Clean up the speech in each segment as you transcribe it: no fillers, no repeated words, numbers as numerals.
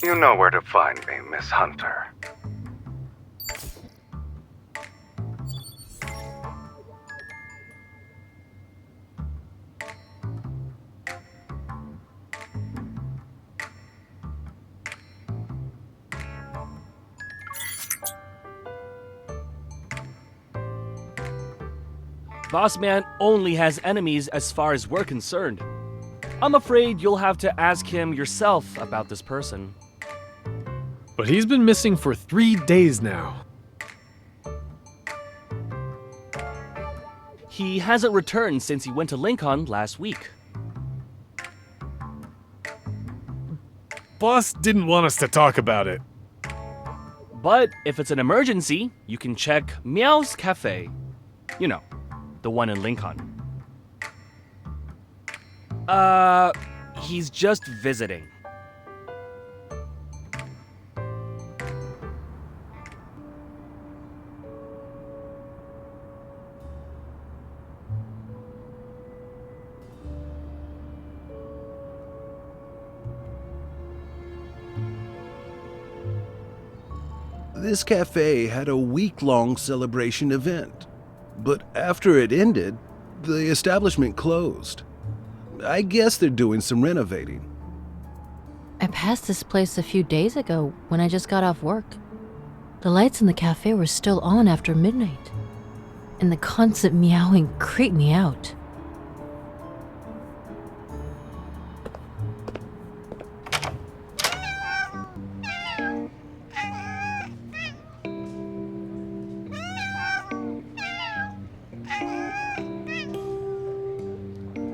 You know where to find me, Miss Hunter. Boss Man only has enemies as far as we're concerned. I'm afraid you'll have to ask him yourself about this person. But he's been missing for 3 days now. He hasn't returned since he went to Lincoln last week. Boss didn't want us to talk about it. But if it's an emergency, you can check Meow's café. You know, the one in Lincoln. He's just visiting. This cafe had a week-long celebration event, but after it ended, the establishment closed. I guess they're doing some renovating. I passed this place a few days ago when I just got off work. The lights in the cafe were still on after midnight, and the constant meowing creeped me out.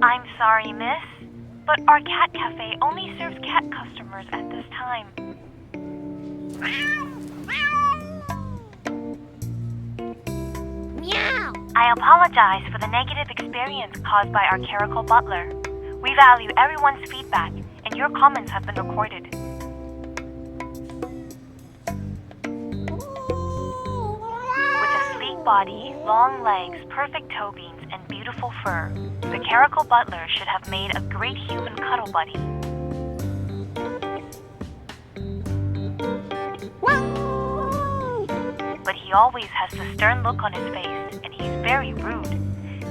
I'm sorry, miss, but our cat cafe only serves cat customers at this time. Meow! I apologize for the negative experience caused by our clerical butler. We value everyone's feedback, and your comments have been recorded. With a sleek body, long legs, perfect toe beams, and beautiful fur, the clerical butler should have made a great human cuddle buddy. But he always has the stern look on his face, and he's very rude.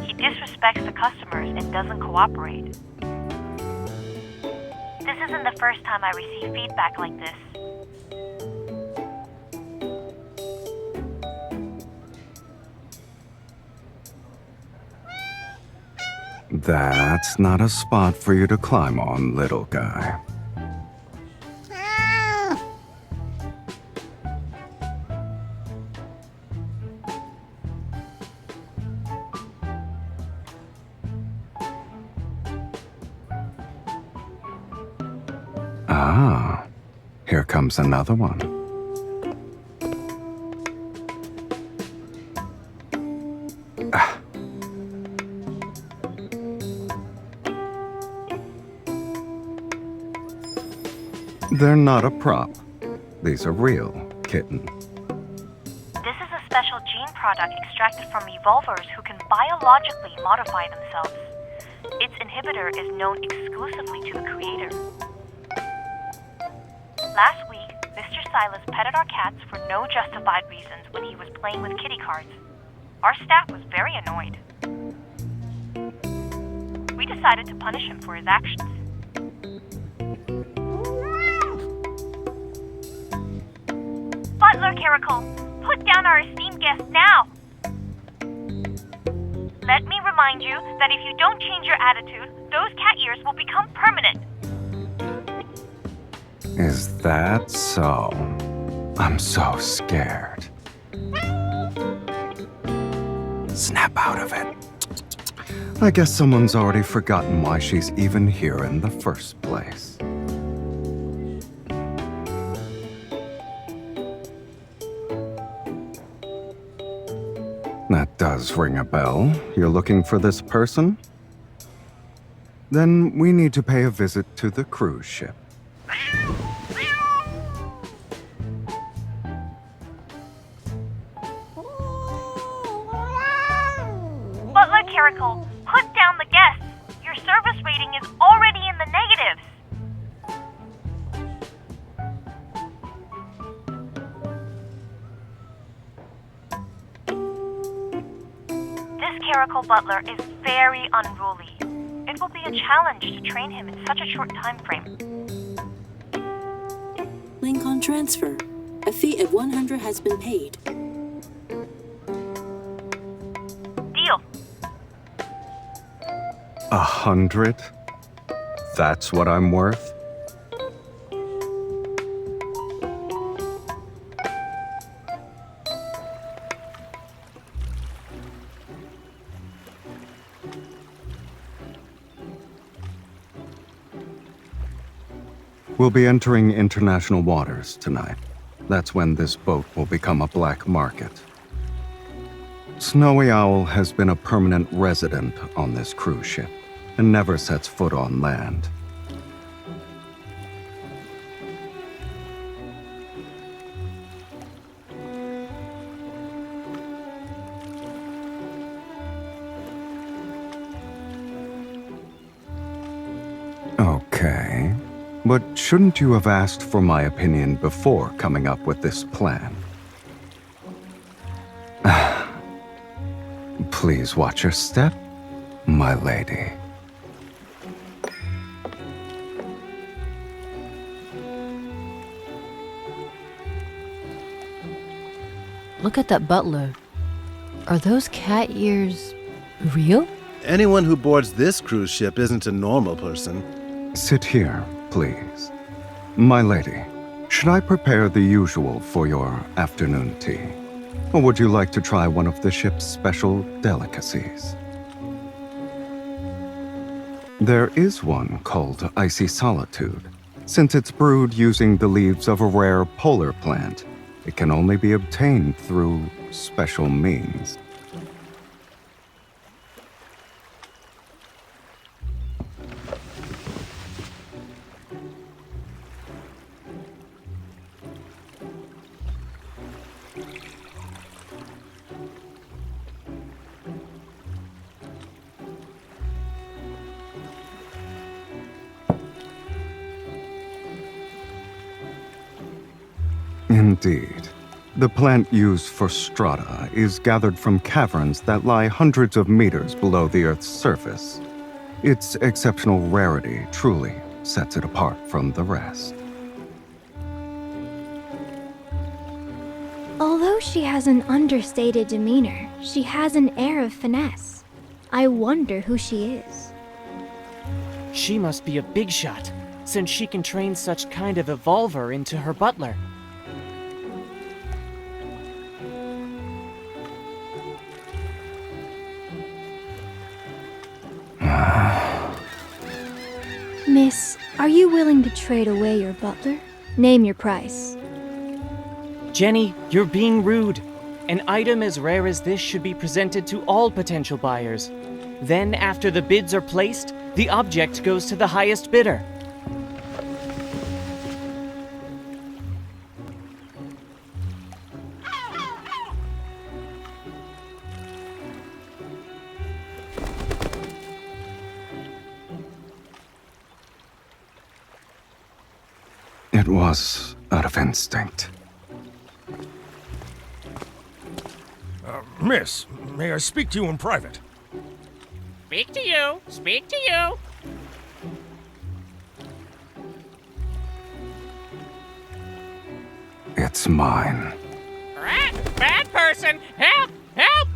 He disrespects the customers and doesn't cooperate. This isn't the first time I receive feedback like this. That's not a spot for you to climb on, little guy. Ah, here comes another one. They're not a prop. These are real, kitten. This is a special gene product extracted from evolvers who can biologically modify themselves. Its inhibitor is known exclusively to the creator. Last week, Mr. Sylus petted our cats for no justified reasons when he was playing with kitty cards. Our staff was very annoyed. We decided to punish him for his actions. Butler Caracal, put down our esteemed guest now! Let me remind you that if you don't change your attitude, those cat ears will become permanent. Is that so? I'm so scared. Snap out of it. I guess someone's already forgotten why she's even here in the first place. That does ring a bell. You're looking for this person? Then we need to pay a visit to the cruise ship. Butler Caracal, put down the guests. Your service rating is already in the negatives. caracal butler is very unruly. It will be a challenge to train him in such a short time frame. Link on transfer. A fee of 100 has been paid. Deal. 100? That's what I'm worth? We'll be entering international waters tonight. That's when this boat will become a black market. Snowy Owl has been a permanent resident on this cruise ship and never sets foot on land. Okay. But shouldn't you have asked for my opinion before coming up with this plan? Please watch your step, my lady. Look at that butler. Are those cat ears real? Anyone who boards this cruise ship isn't a normal person. Sit here, please. My lady, should I prepare the usual for your afternoon tea? Or would you like to try one of the ship's special delicacies? There is one called Icy Solitude. Since it's brewed using the leaves of a rare polar plant, it can only be obtained through special means. Indeed. The plant used for strata is gathered from caverns that lie hundreds of meters below the Earth's surface. Its exceptional rarity truly sets it apart from the rest. Although she has an understated demeanor, she has an air of finesse. I wonder who she is. She must be a big shot, since she can train such kind of evolver into her butler. Miss, are you willing to trade away your butler? Name your price. Jenny, you're being rude. An item as rare as this should be presented to all potential buyers. Then, after the bids are placed, the object goes to the highest bidder. It was out of instinct. Miss, may I speak to you in private? Speak to you! Speak to you! It's mine. Rat! Bad person! Help! Help!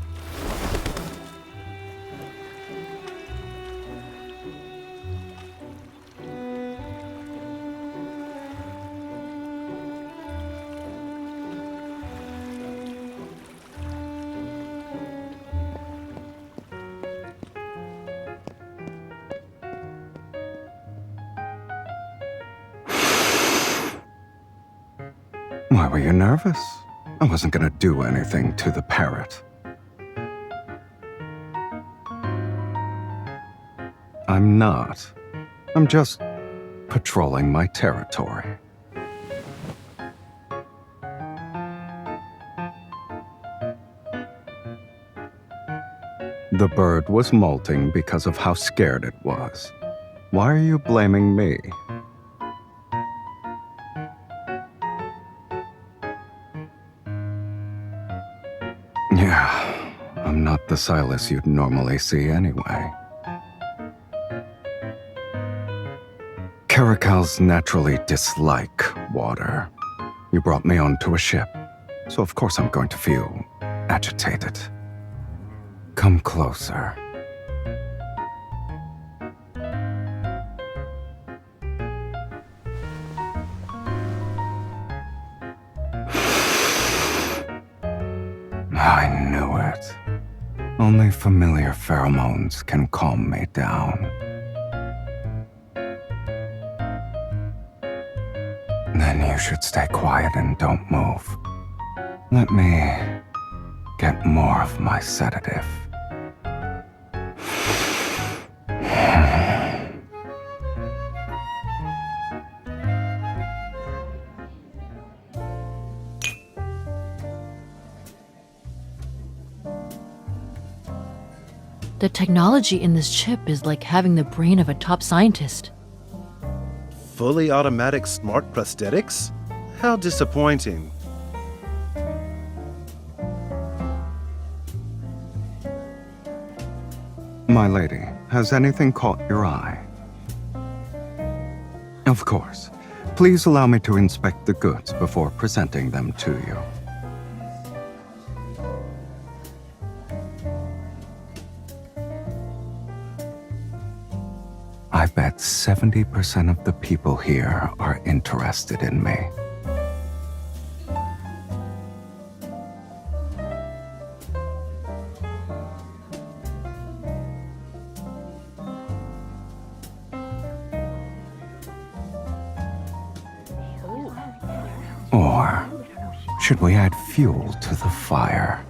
Why were you nervous? I wasn't gonna do anything to the parrot. I'm not. I'm just patrolling my territory. The bird was molting because of how scared it was. Why are you blaming me? Yeah, I'm not the Sylus you'd normally see anyway. Caracals naturally dislike water. You brought me onto a ship, so of course I'm going to feel agitated. Come closer. I knew it. Only familiar pheromones can calm me down. Then you should stay quiet and don't move. Let me get more of my sedative. The technology in this chip is like having the brain of a top scientist. Fully automatic smart prosthetics? How disappointing. My lady, has anything caught your eye? Of course. Please allow me to inspect the goods before presenting them to you. I bet 70% of the people here are interested in me. Or should we add fuel to the fire?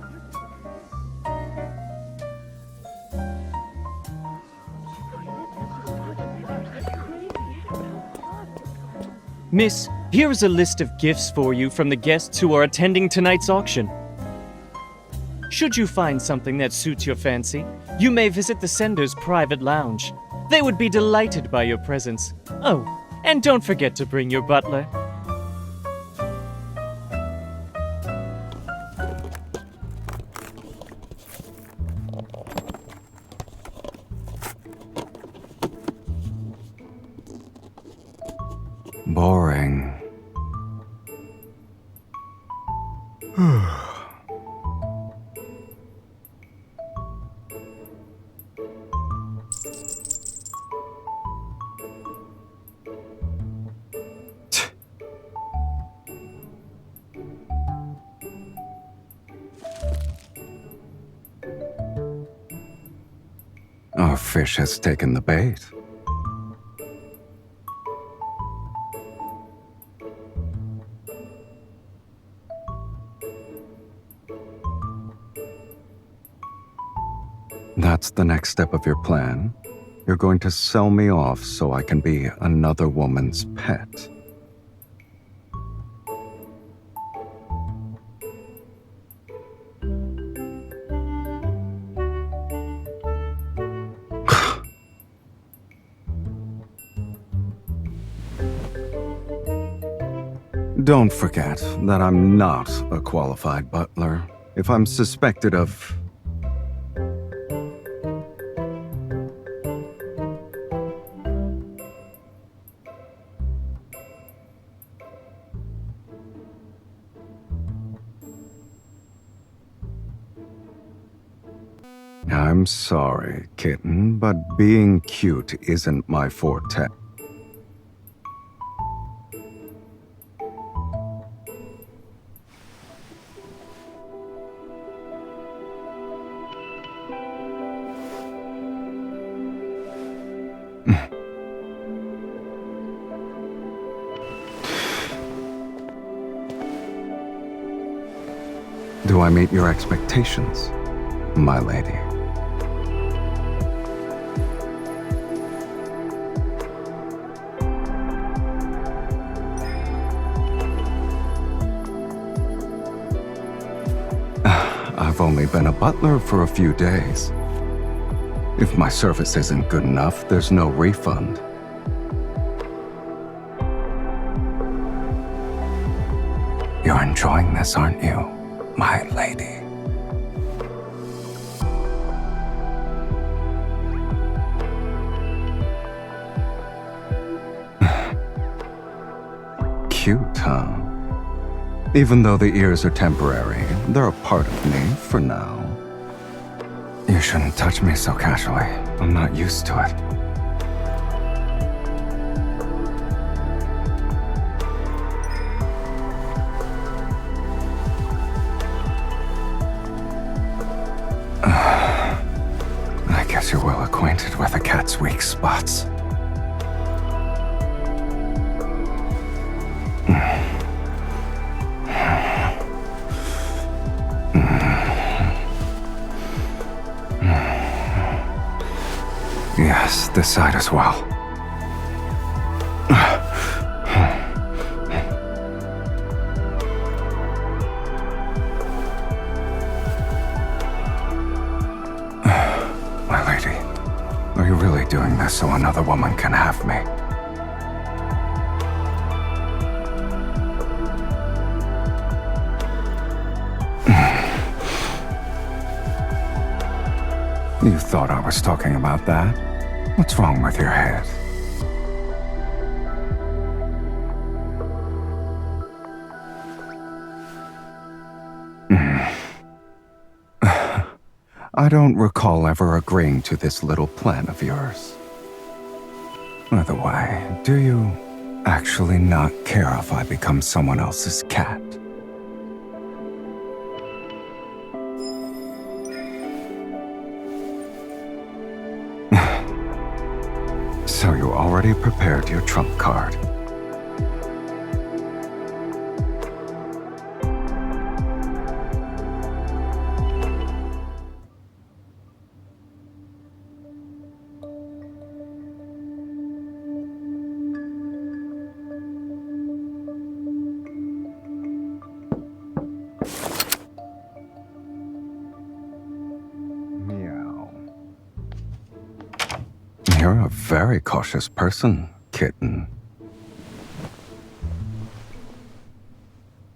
Miss, here is a list of gifts for you from the guests who are attending tonight's auction. Should you find something that suits your fancy, you may visit the sender's private lounge. They would be delighted by your presence. Oh, and don't forget to bring your butler. Boring. Our fish has taken the bait. That's the next step of your plan? You're going to sell me off so I can be another woman's pet. Don't forget that I'm not a qualified butler. If I'm suspected of... I'm sorry, kitten, but being cute isn't my forte. Do I meet your expectations, my lady? I've only been a butler for a few days. If my service isn't good enough, there's no refund. You're enjoying this, aren't you, my lady? cute, huh? Even though the ears are temporary, they're a part of me for now. You shouldn't touch me so casually. I'm not used to it. I guess you're well acquainted with a cat's weak spots. Yes, this side as well. My lady, are you really doing this so another woman can have me? You thought I was talking about that? What's wrong with your head? I don't recall ever agreeing to this little plan of yours. By the way, do you actually not care if I become someone else's cat? So you already prepared your trump card. Meow. You're a very cautious person, kitten.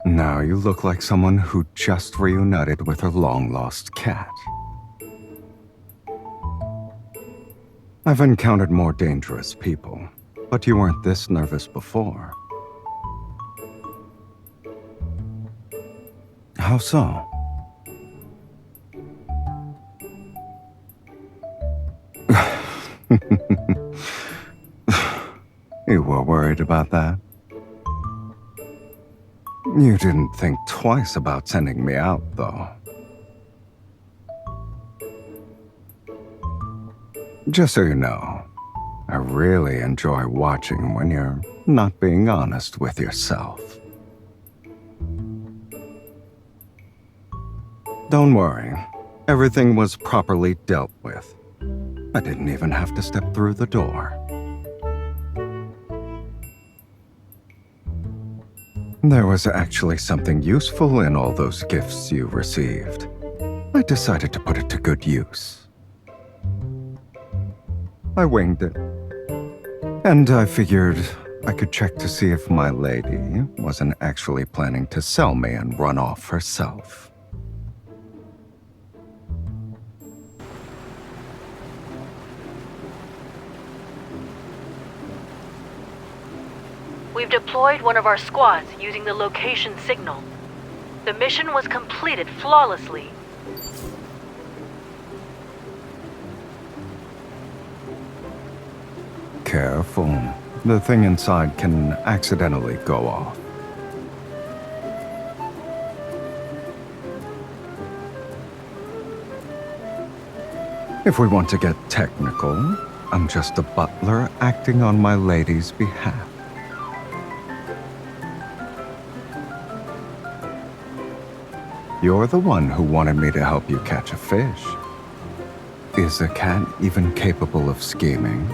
Now you look like someone who just reunited with her long-lost cat. I've encountered more dangerous people, but you weren't this nervous before. How so? You were worried about that? You didn't think twice about sending me out, though. Just so you know, I really enjoy watching when you're not being honest with yourself. Don't worry, everything was properly dealt with. I didn't even have to step through the door. There was actually something useful in all those gifts you received. I decided to put it to good use. I winged it. And I figured I could check to see if my lady wasn't actually planning to sell me and run off herself. We've deployed one of our squads using the location signal. The mission was completed flawlessly. Careful. The thing inside can accidentally go off. If we want to get technical, I'm just a butler acting on my lady's behalf. You're the one who wanted me to help you catch a fish. Is a cat even capable of scheming?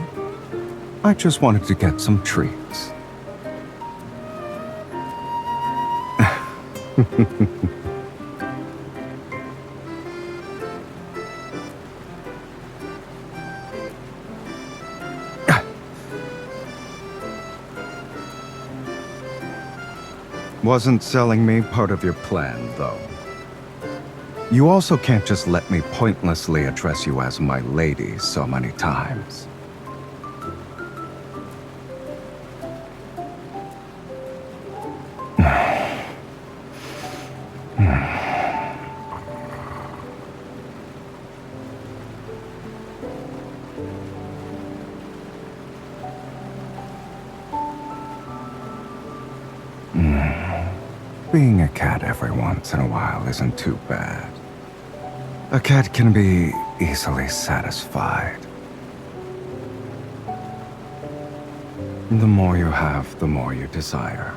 I just wanted to get some treats. Wasn't selling me part of your plan, though. You also can't just let me pointlessly address you as my lady so many times. being a cat every once in a while isn't too bad. A cat can be easily satisfied. The more you have, the more you desire.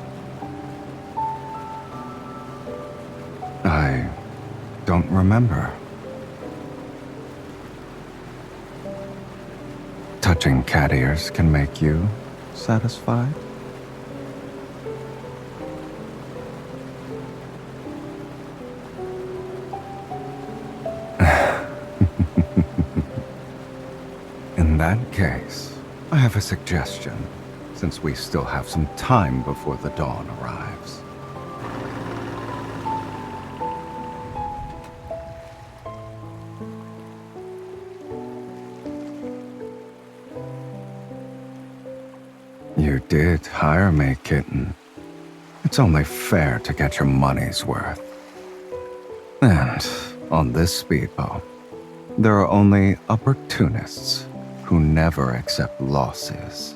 I don't remember. Touching cat ears can make you satisfied? In that case, I have a suggestion, since we still have some time before the dawn arrives. You did hire me, kitten. It's only fair to get your money's worth. And on this speedboat, there are only opportunists who never accept losses.